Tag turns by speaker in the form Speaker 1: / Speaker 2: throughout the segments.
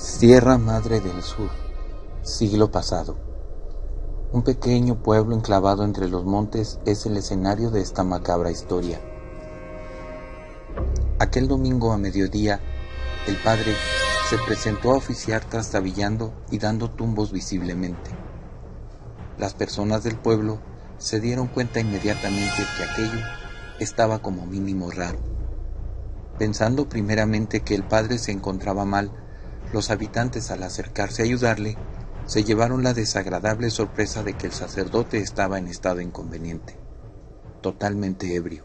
Speaker 1: Sierra Madre del Sur, siglo pasado. Un pequeño pueblo enclavado entre los montes es el escenario de esta macabra historia. Aquel domingo a mediodía, el padre se presentó a oficiar trastabillando y dando tumbos visiblemente. Las personas del pueblo se dieron cuenta inmediatamente que aquello estaba como mínimo raro. Pensando primeramente que el padre se encontraba mal, los habitantes, al acercarse a ayudarle, se llevaron la desagradable sorpresa de que el sacerdote estaba en estado inconveniente, totalmente ebrio.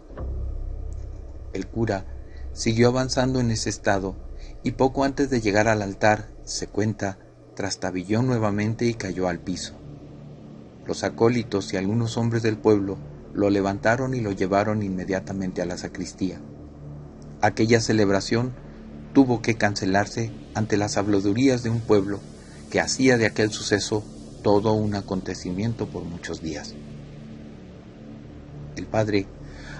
Speaker 1: El cura siguió avanzando en ese estado y poco antes de llegar al altar, se cuenta, trastabilló nuevamente y cayó al piso. Los acólitos y algunos hombres del pueblo lo levantaron y lo llevaron inmediatamente a la sacristía. Aquella celebración tuvo que cancelarse ante las habladurías de un pueblo que hacía de aquel suceso todo un acontecimiento por muchos días. El padre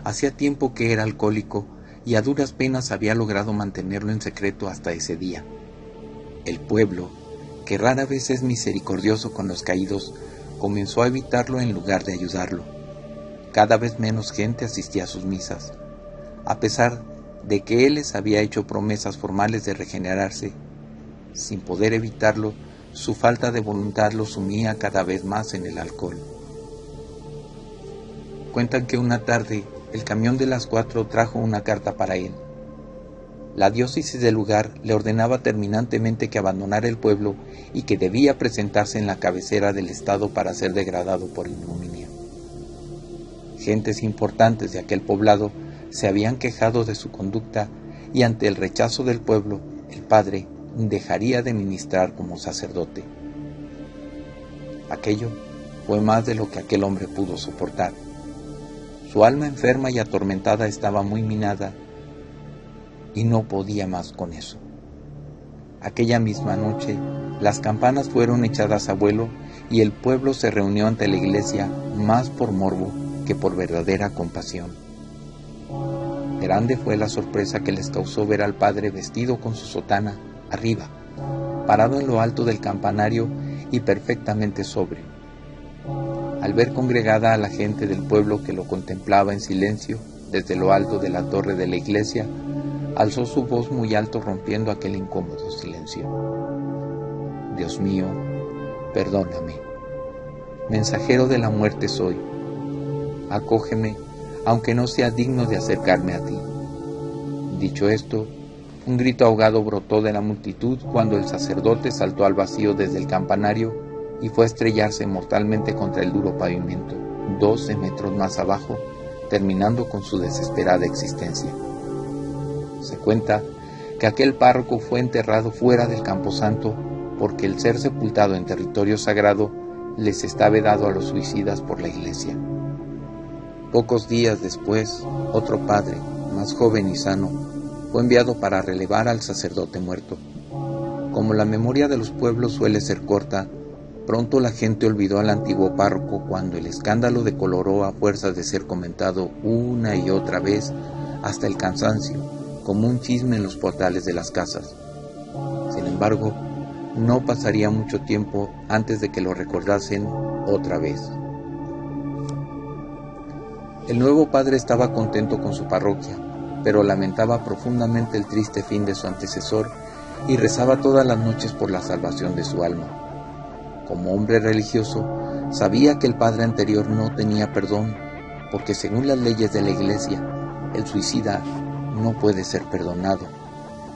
Speaker 1: hacía tiempo que era alcohólico y a duras penas había logrado mantenerlo en secreto hasta ese día. El pueblo, que rara vez es misericordioso con los caídos, comenzó a evitarlo en lugar de ayudarlo. Cada vez menos gente asistía a sus misas. A pesar de que él les había hecho promesas formales de regenerarse, sin poder evitarlo, su falta de voluntad lo sumía cada vez más en el alcohol. Cuentan que una tarde el camión de las 4 trajo una carta para él. La diócesis del lugar le ordenaba terminantemente que abandonara el pueblo y que debía presentarse en la cabecera del estado para ser degradado por ignominia. Gentes importantes de aquel poblado se habían quejado de su conducta y ante el rechazo del pueblo, el padre dejaría de ministrar como sacerdote. Aquello fue más de lo que aquel hombre pudo soportar. Su alma enferma y atormentada estaba muy minada y no podía más con eso. Aquella misma noche, las campanas fueron echadas a vuelo y el pueblo se reunió ante la iglesia más por morbo que por verdadera compasión. Grande fue la sorpresa que les causó ver al padre vestido con su sotana arriba, parado en lo alto del campanario y perfectamente sobrio. Al ver congregada a la gente del pueblo que lo contemplaba en silencio desde lo alto de la torre de la iglesia, alzó su voz muy alto rompiendo aquel incómodo silencio. Dios mío, perdóname. Mensajero de la muerte soy. Acógeme, aunque no sea digno de acercarme a ti. Dicho esto, un grito ahogado brotó de la multitud cuando el sacerdote saltó al vacío desde el campanario y fue a estrellarse mortalmente contra el duro pavimento, 12 metros más abajo, terminando con su desesperada existencia. Se cuenta que aquel párroco fue enterrado fuera del camposanto porque el ser sepultado en territorio sagrado les está vedado a los suicidas por la iglesia. Pocos días después, otro padre, más joven y sano, fue enviado para relevar al sacerdote muerto. Como la memoria de los pueblos suele ser corta, pronto la gente olvidó al antiguo párroco cuando el escándalo decoloró a fuerzas de ser comentado una y otra vez hasta el cansancio, como un chisme en los portales de las casas. Sin embargo, no pasaría mucho tiempo antes de que lo recordasen otra vez. El nuevo padre estaba contento con su parroquia, pero lamentaba profundamente el triste fin de su antecesor y rezaba todas las noches por la salvación de su alma. Como hombre religioso, sabía que el padre anterior no tenía perdón, porque según las leyes de la iglesia, el suicida no puede ser perdonado,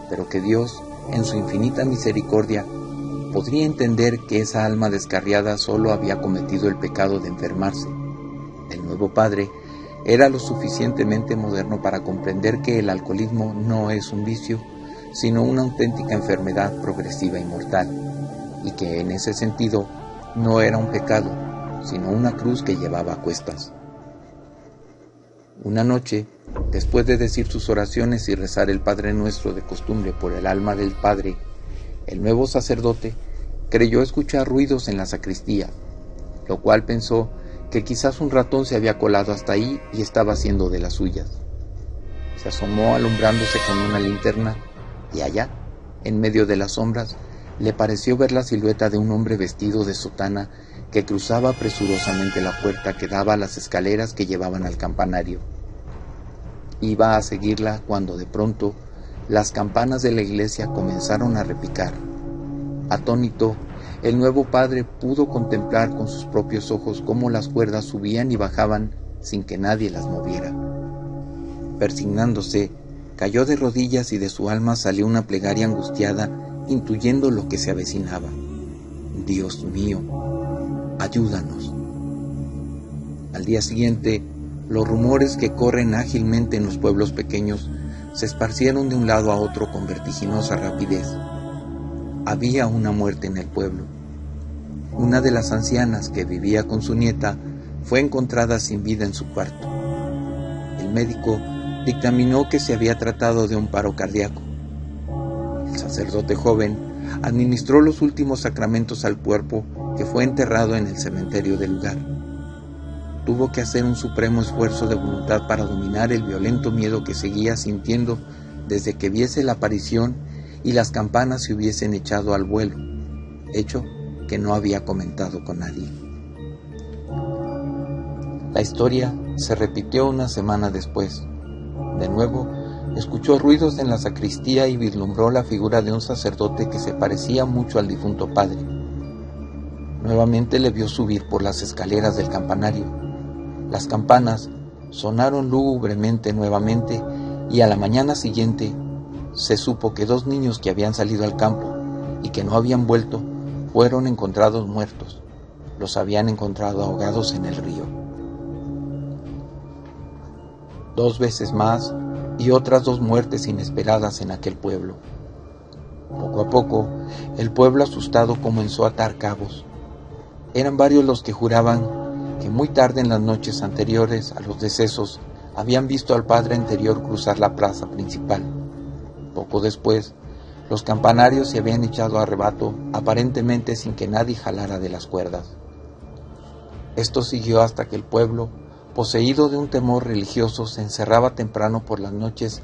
Speaker 1: pero que Dios, en su infinita misericordia, podría entender que esa alma descarriada solo había cometido el pecado de enfermarse. El nuevo padre era lo suficientemente moderno para comprender que el alcoholismo no es un vicio, sino una auténtica enfermedad progresiva y mortal, y que en ese sentido no era un pecado, sino una cruz que llevaba a cuestas. Una noche, después de decir sus oraciones y rezar el Padre Nuestro de costumbre por el alma del padre, el nuevo sacerdote creyó escuchar ruidos en la sacristía, lo cual pensó que quizás un ratón se había colado hasta ahí y estaba haciendo de las suyas. Se asomó alumbrándose con una linterna y allá, en medio de las sombras, le pareció ver la silueta de un hombre vestido de sotana que cruzaba presurosamente la puerta que daba a las escaleras que llevaban al campanario. Iba a seguirla cuando de pronto las campanas de la iglesia comenzaron a repicar. Atónito, el nuevo padre pudo contemplar con sus propios ojos cómo las cuerdas subían y bajaban sin que nadie las moviera. Persignándose, cayó de rodillas y de su alma salió una plegaria angustiada, intuyendo lo que se avecinaba. Dios mío, ayúdanos. Al día siguiente, los rumores que corren ágilmente en los pueblos pequeños se esparcieron de un lado a otro con vertiginosa rapidez. Había una muerte en el pueblo. Una de las ancianas que vivía con su nieta fue encontrada sin vida en su cuarto. El médico dictaminó que se había tratado de un paro cardíaco. El sacerdote joven administró los últimos sacramentos al cuerpo que fue enterrado en el cementerio del lugar. Tuvo que hacer un supremo esfuerzo de voluntad para dominar el violento miedo que seguía sintiendo desde que viese la aparición y las campanas se hubiesen echado al vuelo, hecho que no había comentado con nadie. La historia se repitió una semana después. De nuevo, escuchó ruidos en la sacristía y vislumbró la figura de un sacerdote que se parecía mucho al difunto padre. Nuevamente le vio subir por las escaleras del campanario. Las campanas sonaron lúgubremente nuevamente y a la mañana siguiente se supo que 2 niños que habían salido al campo y que no habían vuelto fueron encontrados muertos. Los habían encontrado ahogados en el río. 2 veces más y otras 2 muertes inesperadas en aquel pueblo. Poco a poco, el pueblo asustado comenzó a atar cabos. Eran varios los que juraban que muy tarde en las noches anteriores a los decesos habían visto al padre anterior cruzar la plaza principal. Poco después, los campanarios se habían echado a arrebato, aparentemente sin que nadie jalara de las cuerdas. Esto siguió hasta que el pueblo, poseído de un temor religioso, se encerraba temprano por las noches,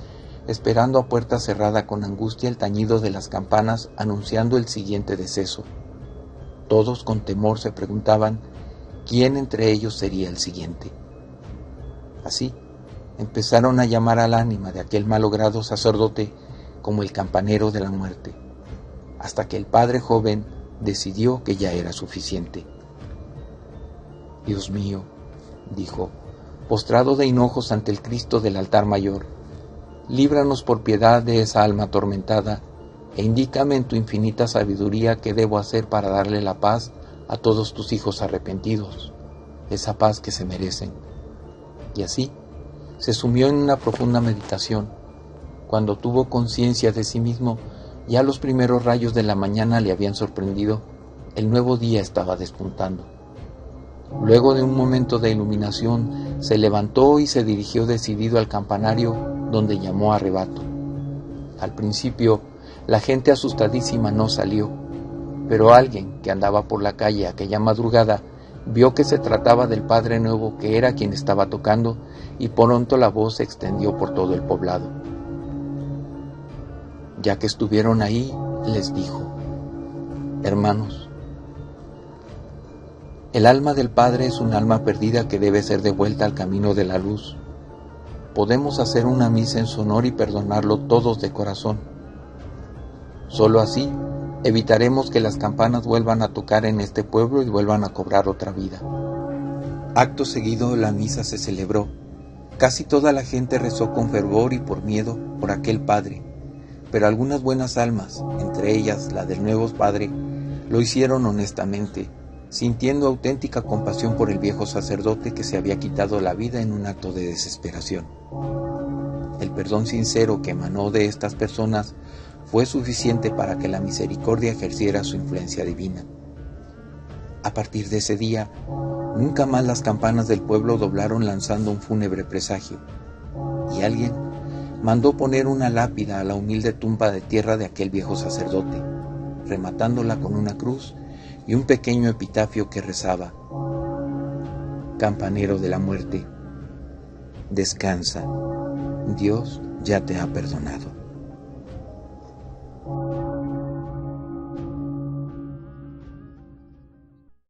Speaker 1: esperando a puerta cerrada con angustia el tañido de las campanas anunciando el siguiente deceso. Todos con temor se preguntaban quién entre ellos sería el siguiente. Así, empezaron a llamar al ánima de aquel malogrado sacerdote como el campanero de la muerte, hasta que el padre joven decidió que ya era suficiente. Dios mío, dijo, postrado de hinojos ante el Cristo del altar mayor, líbranos por piedad de esa alma atormentada e indícame en tu infinita sabiduría qué debo hacer para darle la paz a todos tus hijos arrepentidos, esa paz que se merecen. Y así se sumió en una profunda meditación. Cuando tuvo conciencia de sí mismo, ya los primeros rayos de la mañana le habían sorprendido, el nuevo día estaba despuntando. Luego de un momento de iluminación, se levantó y se dirigió decidido al campanario, donde llamó a rebato. Al principio, la gente asustadísima no salió, pero alguien que andaba por la calle aquella madrugada vio que se trataba del padre nuevo, que era quien estaba tocando, y pronto la voz se extendió por todo el poblado. Ya que estuvieron ahí, les dijo: hermanos, el alma del Padre es un alma perdida que debe ser devuelta al camino de la luz. Podemos hacer una misa en su honor y perdonarlo todos de corazón. Solo así evitaremos que las campanas vuelvan a tocar en este pueblo y vuelvan a cobrar otra vida. Acto seguido la misa se celebró. Casi toda la gente rezó con fervor y por miedo por aquel padre, pero algunas buenas almas, entre ellas la del nuevo padre, lo hicieron honestamente, sintiendo auténtica compasión por el viejo sacerdote que se había quitado la vida en un acto de desesperación. El perdón sincero que emanó de estas personas fue suficiente para que la misericordia ejerciera su influencia divina. A partir de ese día, nunca más las campanas del pueblo doblaron lanzando un fúnebre presagio, y alguien mandó poner una lápida a la humilde tumba de tierra de aquel viejo sacerdote, rematándola con una cruz y un pequeño epitafio que rezaba: campanero de la muerte, descansa, Dios ya te ha perdonado.